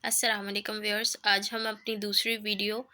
अस्सलाम वालेकुम व्यूअर्स। आज हम अपनी दूसरी video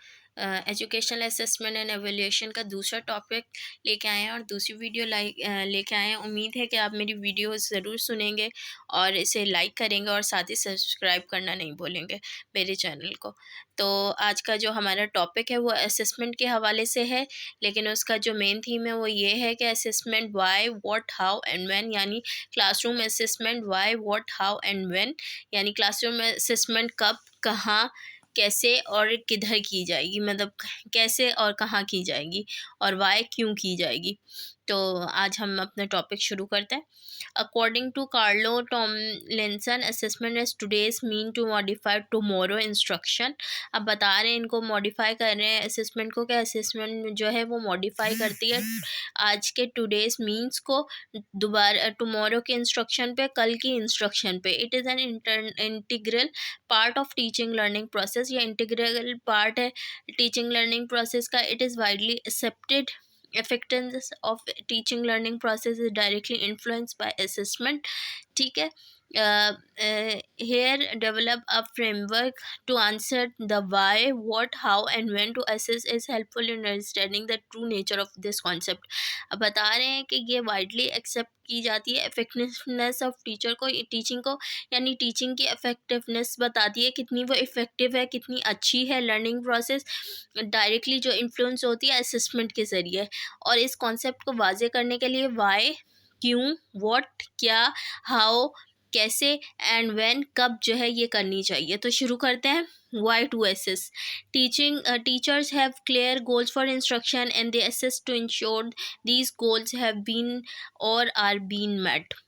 educational assessment and evaluation का दूसरा टॉपिक लेके आए हैं और दूसरी वीडियो लेके आए हैं। उम्मीद है कि आप मेरी वीडियो ज़रूर सुनेंगे और इसे लाइक करेंगे और साथ ही सब्सक्राइब करना नहीं भूलेंगे मेरे चैनल को। तो आज का जो हमारा टॉपिक है वो असेसमेंट के हवाले से है, लेकिन उसका जो मेन थीम है वो ये है कि assessment why what how and when, यानी classroom assessment why what how and when, यानी क्लासरूम असेसमेंट कब, कहाँ, कैसे और किधर की जाएगी, मतलब कैसे और कहाँ की जाएगी और वाई क्यों की जाएगी। तो आज हम अपना टॉपिक शुरू करते हैं। According to Carlo Tomlinson, assessment is today's mean to modify tomorrow instruction. अब बता रहे हैं, इनको मॉडिफाई कर रहे हैं असेसमेंट को, क्या असेसमेंट जो है वो मॉडिफाई करती है आज के टुडेज मीन्स को दोबारा टुमारो के इंस्ट्रक्शन पे, कल की इंस्ट्रक्शन पे। It is an integral part of teaching learning process, या इंटीग्रल पार्ट है टीचिंग लर्निंग प्रोसेस का। It is widely accepted effectiveness of teaching learning process is directly influenced by assessment। ठीक है। Here develop a framework to answer the why, what, how and when to assess is helpful in understanding the true nature of this concept। अब बता रहे हैं कि ये widely accept की जाती है इफेक्टिवनेस ऑफ टीचर को, टीचिंग को, यानी टीचिंग की इफेक्टिवनेस बताती है कितनी वो इफ़ेक्टिव है, कितनी अच्छी है लर्निंग प्रोसेस, डायरेक्टली जो इन्फ्लुएंस होती है असेसमेंट के ज़रिए। और इस कॉन्सेप्ट को वाज़े करने के लिए वाई, क्यों, व्हाट क्या, हाउ कैसे एंड व्हेन कब जो है ये करनी चाहिए। तो शुरू करते हैं। Why to assess teaching, teachers have clear goals for instruction and they assess to ensure these goals have been or are being met।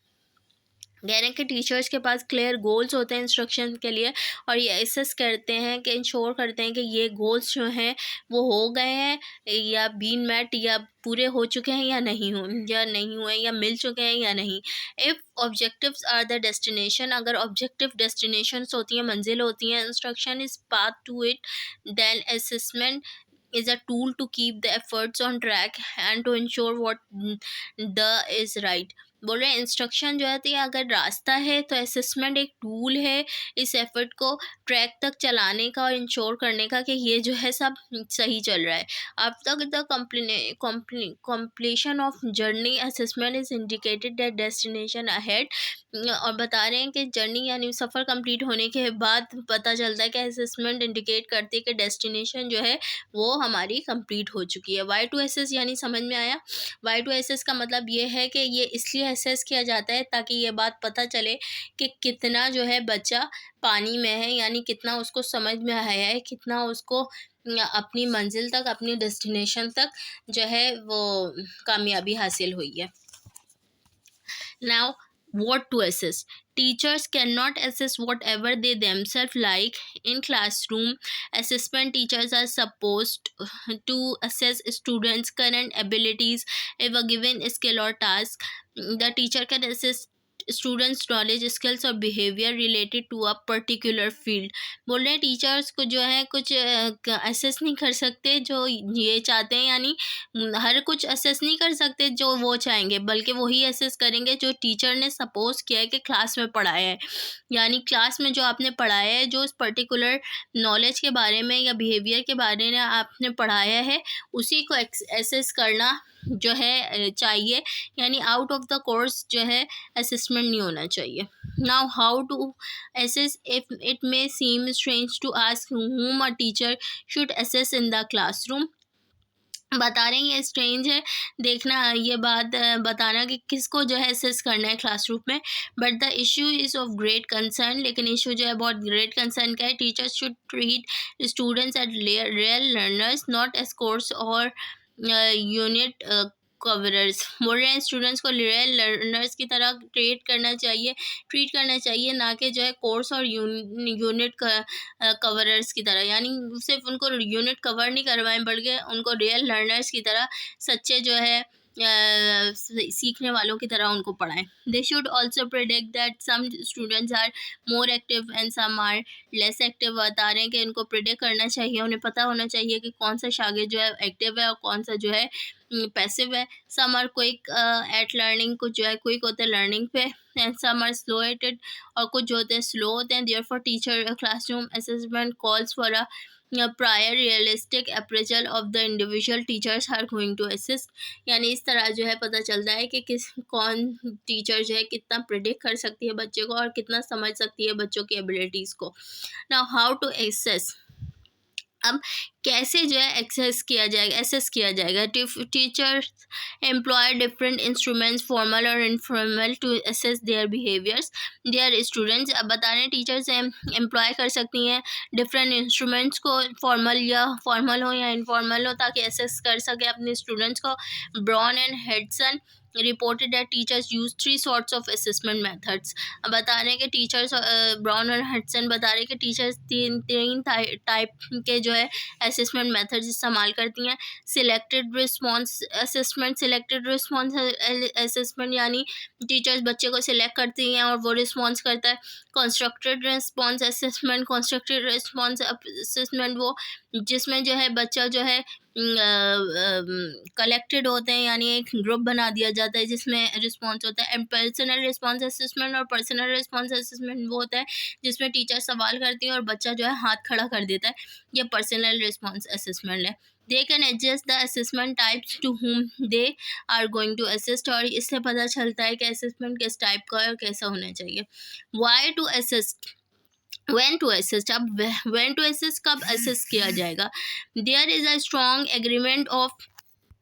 कह रहे हैं कि टीचर्स के पास क्लियर गोल्स होते हैं इंस्ट्रक्शन के लिए, और ये असेस करते हैं कि इंश्योर करते हैं कि ये गोल्स जो हैं वो हो गए हैं या बीन मेट, या पूरे हो चुके हैं या नहीं हुए, या मिल चुके हैं या नहीं। If objectives are the destination, अगर ऑब्जेक्टिव डेस्टिनेशंस होती हैं, मंजिल होती हैं, instruction is path to it, then assessment is a tool to keep the efforts on track and to ensure what the is right। बोल रहे हैं इंस्ट्रक्शन जो है अगर रास्ता है तो असेसमेंट एक टूल है इस एफर्ट को ट्रैक तक चलाने का और इंश्योर करने का कि ये जो है सब सही चल रहा है। After the completion of journey assessment is indicated that destination ahead. और बता रहे हैं कि जर्नी यानी सफ़र कंप्लीट होने के बाद पता चलता है कि असेसमेंट इंडिकेट करती है कि डेस्टिनेशन जो है वो हमारी कंप्लीट हो चुकी है। वाई टू एसेस यानी समझ में आया। वाई टू एसेस का मतलब ये है कि ये इसलिए एसेस किया जाता है ताकि ये बात पता चले कि कितना जो है बच्चा पानी में है, यानी कितना उसको समझ में आया है, कितना उसको अपनी मंजिल तक, अपनी डेस्टिनेशन तक जो है वो कामयाबी हासिल हुई है। Now, what to assess? Teachers cannot assess whatever they themselves like in classroom. Assessment teachers are supposed to assess students' current abilities if a given skill or task. The teacher can assess students knowledge, skills और behaviour related to a particular field. बोल रहे हैं teachers को जो है कुछ assess नहीं कर सकते जो ये चाहते हैं, यानी हर कुछ असेस नहीं कर सकते जो वो चाहेंगे, बल्कि वही असेस करेंगे जो टीचर ने सपोज किया है कि क्लास में पढ़ाया है। यानी क्लास में जो आपने पढ़ाया है, जो उस पर्टिकुलर नॉलेज के बारे में या बिहेवियर के बारे में आपने पढ़ाया है, उसी को असेस करना जो है चाहिए, यानी आउट ऑफ द कोर्स जो है असेसमेंट नहीं होना चाहिए। Now how to assess if it may seem strange to ask whom a teacher should assess in the classroom। बता रहे हैं ये स्ट्रेंज है देखना, ये बात बताना कि किसको जो है असेस करना है क्लासरूम में, but the issue is of great concern. लेकिन इशू जो है बहुत ग्रेट कंसर्न का है। Teachers should treat students at real learners, not as course और यूनिट कवरर्स। बोल रहे हैं स्टूडेंट्स को रियल लर्नर्स की तरह ट्रीट करना चाहिए, ना कि जो है कोर्स और यूनिट कवरर्स की तरह, यानी सिर्फ उनको यूनिट कवर नहीं करवाएं बल्कि उनको रियल लर्नर्स की तरह, सच्चे जो है सीखने वालों की तरह उनको पढ़ाएं। They should also predict that some students are more active and some are less active. बता रहे हैं कि इनको प्रिडिक्ट करना चाहिए, उन्हें पता होना चाहिए कि कौन सा शागिर्द जो है एक्टिव है और कौन सा जो है पैसिव है, some are quick at learning, कुछ जो है क्विक होते हैं लर्निंग पे, and some are slow at it, और कुछ जो होते हैं स्लो होते हैं। Therefore teacher classroom assessment calls for a prior realistic appraisal of the individual teachers are going to assist, यानी इस तरह जो है पता चलता है कि कौन टीचर जो है कितना प्रिडिक्ट कर सकती है बच्चे को और कितना समझ सकती है बच्चों की एबिलिटीज़ को। नाउ हाउ टू एसेस, अब कैसे जो है एक्सेस किया जाएगा, एसेस किया जाएगा। Teachers employ different instruments formal और informal to assess their behaviours their students. अब बता रहे हैं टीचर्स एम्प्लॉय कर सकती हैं डिफरेंट इंस्ट्रूमेंट्स को, फॉर्मल हो या इनफॉर्मल हो, ताकि एसेस कर सके अपने स्टूडेंट्स को। Brown and Hatsun reported that teachers use 3 sorts of assessment methods. अब बता रहे हैं कि टीचर्स, ब्राउन और हडसन बता रहे हैं कि टीचर्स तीन टाइप के जो है असेसमेंट मेथड्स इस्तेमाल करती हैं। Selected response assessment, selected response assessment यानी टीचर्स बच्चे को सिलेक्ट करती हैं और वो रिस्पॉन्स करता है। Constructed response assessment, constructed response assessment वो जिसमें जो है बच्चा जो है कलेक्टेड होते हैं, यानी एक ग्रुप बना दिया जाता है जिसमें रिस्पॉन्स होता है। एंड पर्सनल रिस्पॉन्स असेसमेंट, और पर्सनल रिस्पॉन्स असेसमेंट वो होता है जिसमें टीचर सवाल करती है और बच्चा जो है हाथ खड़ा कर देता है, ये पर्सनल रिस्पॉन्स असेसमेंट है। They can adjust the assessment types to whom they are going to assist, और इससे पता चलता है कि असेसमेंट किस टाइप का है और कैसा होना चाहिए। Why to assist, when to assist, अब when to assist कब assist किया जाएगा। there is a strong agreement of